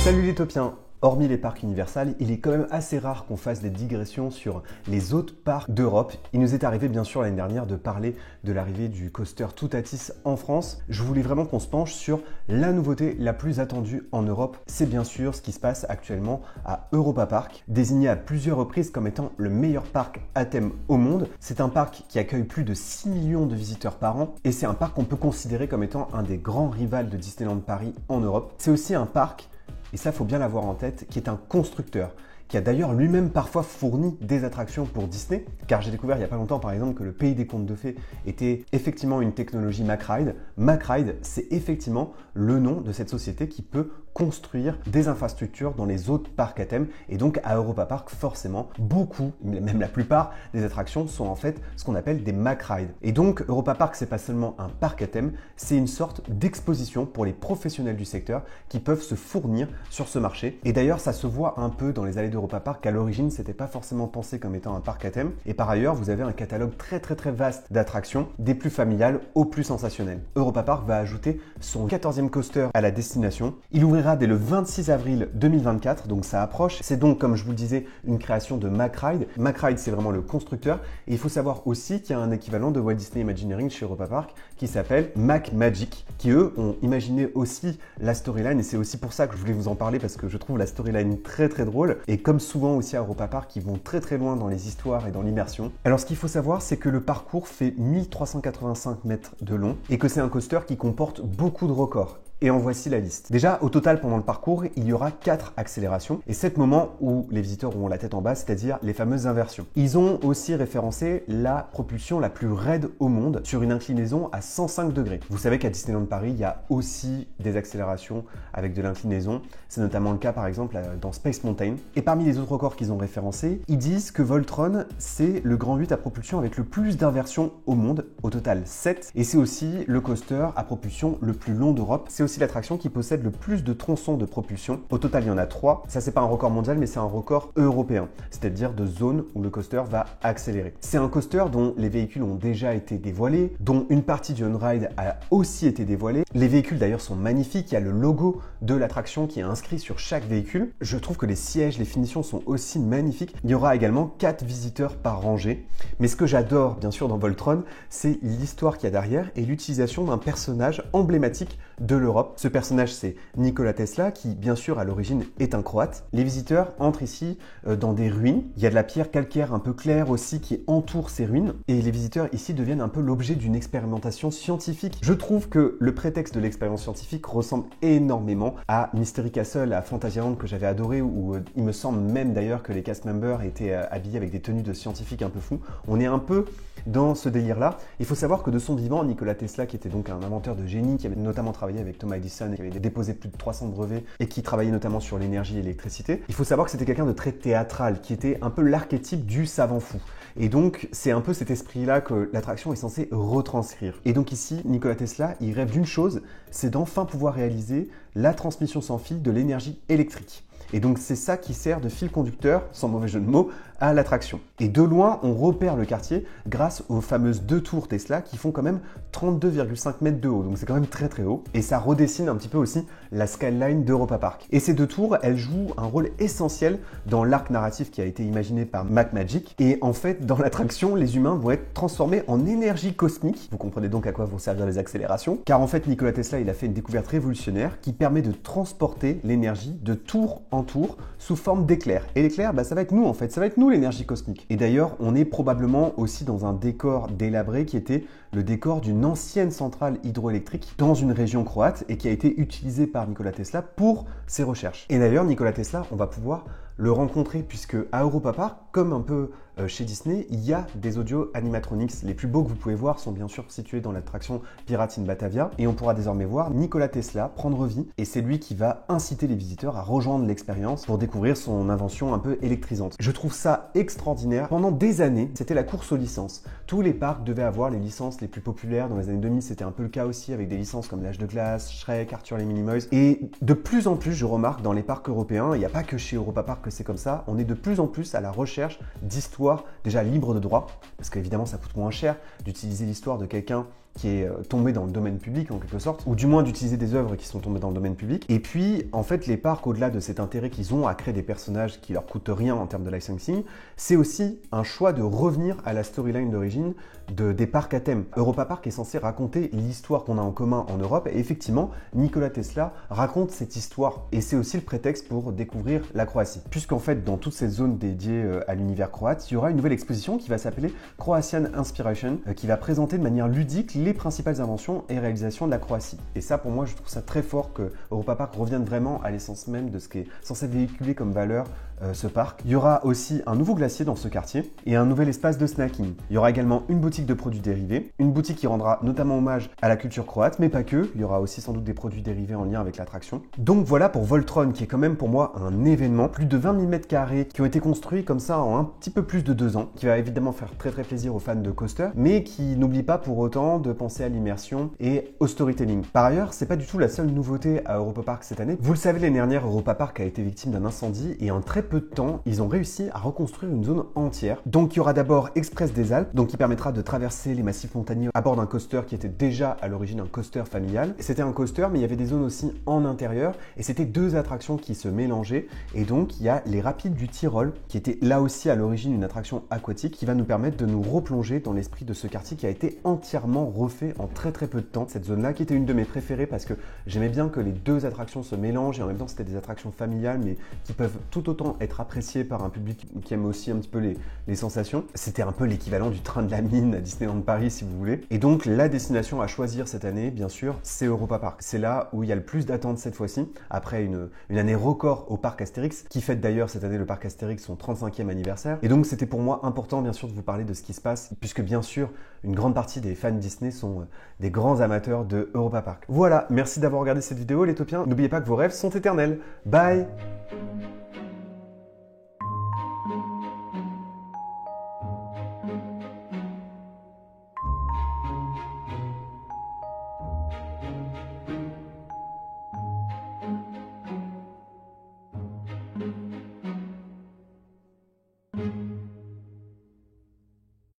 Salut les topiens! Hormis les parcs Universal, il est quand même assez rare qu'on fasse des digressions sur les autres parcs d'Europe. Il nous est arrivé bien sûr l'année dernière de parler de l'arrivée du coaster Toutatis en France. Je voulais vraiment qu'on se penche sur la nouveauté la plus attendue en Europe. C'est bien sûr ce qui se passe actuellement à Europa Park, désigné à plusieurs reprises comme étant le meilleur parc à thème au monde. C'est un parc qui accueille plus de 6 millions de visiteurs par an et c'est un parc qu'on peut considérer comme étant un des grands rivals de Disneyland Paris en Europe. C'est aussi un parc, et ça faut bien l'avoir en tête, qui est un constructeur, qui a d'ailleurs lui-même parfois fourni des attractions pour Disney, car j'ai découvert il n'y a pas longtemps par exemple que le Pays des Contes de Fées était effectivement une technologie MacRide. MacRide, c'est effectivement le nom de cette société qui peut construire des infrastructures dans les autres parcs à thème, et donc à Europa Park forcément beaucoup, même la plupart des attractions sont en fait ce qu'on appelle des MacRide. Et donc Europa Park, c'est pas seulement un parc à thème, c'est une sorte d'exposition pour les professionnels du secteur qui peuvent se fournir sur ce marché. Et d'ailleurs ça se voit un peu dans les allées d'Europa Park qu'à l'origine c'était pas forcément pensé comme étant un parc à thème, et par ailleurs vous avez un catalogue très vaste d'attractions, des plus familiales aux plus sensationnelles. Europa Park va ajouter son 14e coaster à la destination. Il ouvrira dès le 26 avril 2024, donc ça approche. C'est donc, comme je vous le disais, une création de MacRide. MacRide, c'est vraiment le constructeur. Et il faut savoir aussi qu'il y a un équivalent de Walt Disney Imagineering chez Europa Park qui s'appelle MacMagic, qui eux ont imaginé aussi la storyline. Et c'est aussi pour ça que je voulais vous en parler, parce que je trouve la storyline très drôle. Et comme souvent aussi à Europa Park, ils vont très loin dans les histoires et dans l'immersion. Alors ce qu'il faut savoir, c'est que le parcours fait 1385 mètres de long et que c'est un coaster qui comporte beaucoup de records. Et en voici la liste. Déjà, au total, pendant le parcours, il y aura 4 accélérations et 7 moments où les visiteurs auront la tête en bas, c'est-à-dire les fameuses inversions. Ils ont aussi référencé la propulsion la plus raide au monde sur une inclinaison à 105 degrés. Vous savez qu'à Disneyland Paris, il y a aussi des accélérations avec de l'inclinaison. C'est notamment le cas, par exemple, dans Space Mountain. Et parmi les autres records qu'ils ont référencés, ils disent que Voltron, c'est le grand 8 à propulsion avec le plus d'inversions au monde, au total 7. Et c'est aussi le coaster à propulsion le plus long d'Europe. C'est aussi l'attraction qui possède le plus de tronçons de propulsion. Au total, il y en a 3. Ça, c'est pas un record mondial, mais c'est un record européen, c'est-à-dire de zone où le coaster va accélérer. C'est un coaster dont les véhicules ont déjà été dévoilés, dont une partie du on-ride a aussi été dévoilée. Les véhicules d'ailleurs sont magnifiques. Il y a le logo de l'attraction qui est inscrit sur chaque véhicule. Je trouve que les sièges, les finitions sont aussi magnifiques. Il y aura également 4 visiteurs par rangée. Mais ce que j'adore, bien sûr, dans Voltron, c'est l'histoire qu'il y a derrière et l'utilisation d'un personnage emblématique de l'Europe. Ce personnage, c'est Nikola Tesla, qui bien sûr à l'origine est un Croate. Les visiteurs entrent ici dans des ruines. Il y a de la pierre calcaire un peu claire aussi qui entoure ces ruines. Et les visiteurs ici deviennent un peu l'objet d'une expérimentation scientifique. Je trouve que le prétexte de l'expérience scientifique ressemble énormément à Mystery Castle, à Fantasyland que j'avais adoré, où il me semble même d'ailleurs que les cast members étaient habillés avec des tenues de scientifiques un peu fous. On est un peu dans ce délire-là. Il faut savoir que de son vivant, Nikola Tesla, qui était donc un inventeur de génie, qui avait notamment travaillé avec Thomas Edison et qui avait déposé plus de 300 brevets et qui travaillait notamment sur l'énergie et l'électricité, il faut savoir que c'était quelqu'un de très théâtral, qui était un peu l'archétype du savant fou. Et donc, c'est un peu cet esprit-là que l'attraction est censée retranscrire. Et donc ici, Nikola Tesla, il rêve d'une chose, c'est d'enfin pouvoir réaliser la transmission sans fil de l'énergie électrique. Et donc c'est ça qui sert de fil conducteur, sans mauvais jeu de mots, à l'attraction. Et de loin, on repère le quartier grâce aux fameuses 2 tours Tesla qui font quand même 32,5 mètres de haut. Donc c'est quand même très haut. Et ça redessine un petit peu aussi la skyline d'Europa Park. Et ces 2 tours, elles jouent un rôle essentiel dans l'arc narratif qui a été imaginé par MacMagic. Et en fait, dans l'attraction, les humains vont être transformés en énergie cosmique. Vous comprenez donc à quoi vont servir les accélérations. Car en fait, Nikola Tesla, il a fait une découverte révolutionnaire qui permet de transporter l'énergie de tour en tour sous forme d'éclairs. Et l'éclair, ça va être nous en fait, ça va être nous l'énergie cosmique. Et d'ailleurs, on est probablement aussi dans un décor délabré qui était le décor d'une ancienne centrale hydroélectrique dans une région croate et qui a été utilisé par Nikola Tesla pour ses recherches. Et d'ailleurs, Nikola Tesla, on va pouvoir le rencontrer puisque à Europa Park, comme un peu chez Disney, il y a des audio animatronics. Les plus beaux que vous pouvez voir sont bien sûr situés dans l'attraction Pirates in Batavia et on pourra désormais voir Nikola Tesla prendre vie et c'est lui qui va inciter les visiteurs à rejoindre l'expérience pour découvrir son invention un peu électrisante. Je trouve ça extraordinaire. Pendant des années, c'était la course aux licences. Tous les parcs devaient avoir les licences les plus populaires. Dans les années 2000, c'était un peu le cas aussi avec des licences comme l'Âge de glace, Shrek, Arthur les Minimoys. Et de plus en plus, je remarque dans les parcs européens, il n'y a pas que chez Europa Park que c'est comme ça, on est de plus en plus à la recherche d'histoires déjà libres de droit, parce qu'évidemment ça coûte moins cher d'utiliser l'histoire de quelqu'un qui est tombé dans le domaine public en quelque sorte, ou du moins d'utiliser des œuvres qui sont tombées dans le domaine public. Et puis, en fait, les parcs, au-delà de cet intérêt qu'ils ont à créer des personnages qui leur coûtent rien en termes de licensing, c'est aussi un choix de revenir à la storyline d'origine des parcs à thème. Europa Park est censé raconter l'histoire qu'on a en commun en Europe, et effectivement, Nikola Tesla raconte cette histoire, et c'est aussi le prétexte pour découvrir la Croatie. Puisqu'en fait, dans toutes ces zones dédiées à l'univers croate, il y aura une nouvelle exposition qui va s'appeler Croatian Inspiration, qui va présenter de manière ludique les principales inventions et réalisations de la Croatie. Et ça, pour moi, je trouve ça très fort que Europa Park revienne vraiment à l'essence même de ce qui est censé véhiculer comme valeur ce parc. Il y aura aussi un nouveau glacier dans ce quartier et un nouvel espace de snacking. Il y aura également une boutique de produits dérivés, une boutique qui rendra notamment hommage à la culture croate, mais pas que. Il y aura aussi sans doute des produits dérivés en lien avec l'attraction. Donc voilà pour Voltron, qui est quand même pour moi un événement. Plus de 20 000 m² qui ont été construits comme ça en un petit peu plus de 2 ans, qui va évidemment faire très plaisir aux fans de coaster, mais qui n'oublie pas pour autant de penser à l'immersion et au storytelling. Par ailleurs, c'est pas du tout la seule nouveauté à Europa Park cette année. Vous le savez, l'année dernière, Europa Park a été victime d'un incendie et en très peu de temps, ils ont réussi à reconstruire une zone entière. Donc il y aura d'abord Express des Alpes, donc qui permettra de traverser les massifs montagneux à bord d'un coaster qui était déjà à l'origine un coaster familial. C'était un coaster, mais il y avait des zones aussi en intérieur et c'était 2 attractions qui se mélangeaient. Et donc il y a les Rapides du Tyrol, qui était là aussi à l'origine une attraction aquatique qui va nous permettre de nous replonger dans l'esprit de ce quartier qui a été entièrement refait en très peu de temps. Cette zone-là qui était une de mes préférées parce que j'aimais bien que les 2 attractions se mélangent et en même temps c'était des attractions familiales mais qui peuvent tout autant être appréciées par un public qui aime aussi un petit peu les sensations. C'était un peu l'équivalent du train de la mine à Disneyland Paris si vous voulez. Et donc la destination à choisir cette année, bien sûr, c'est Europa Park. C'est là où il y a le plus d'attentes cette fois-ci, après une année record au parc Astérix, qui fête d'ailleurs cette année le parc Astérix son 35e anniversaire. Et donc c'était pour moi important bien sûr de vous parler de ce qui se passe, puisque bien sûr une grande partie des fans Disney sont des grands amateurs de Europa Park. Voilà, merci d'avoir regardé cette vidéo les Topiens. N'oubliez pas que vos rêves sont éternels. Bye!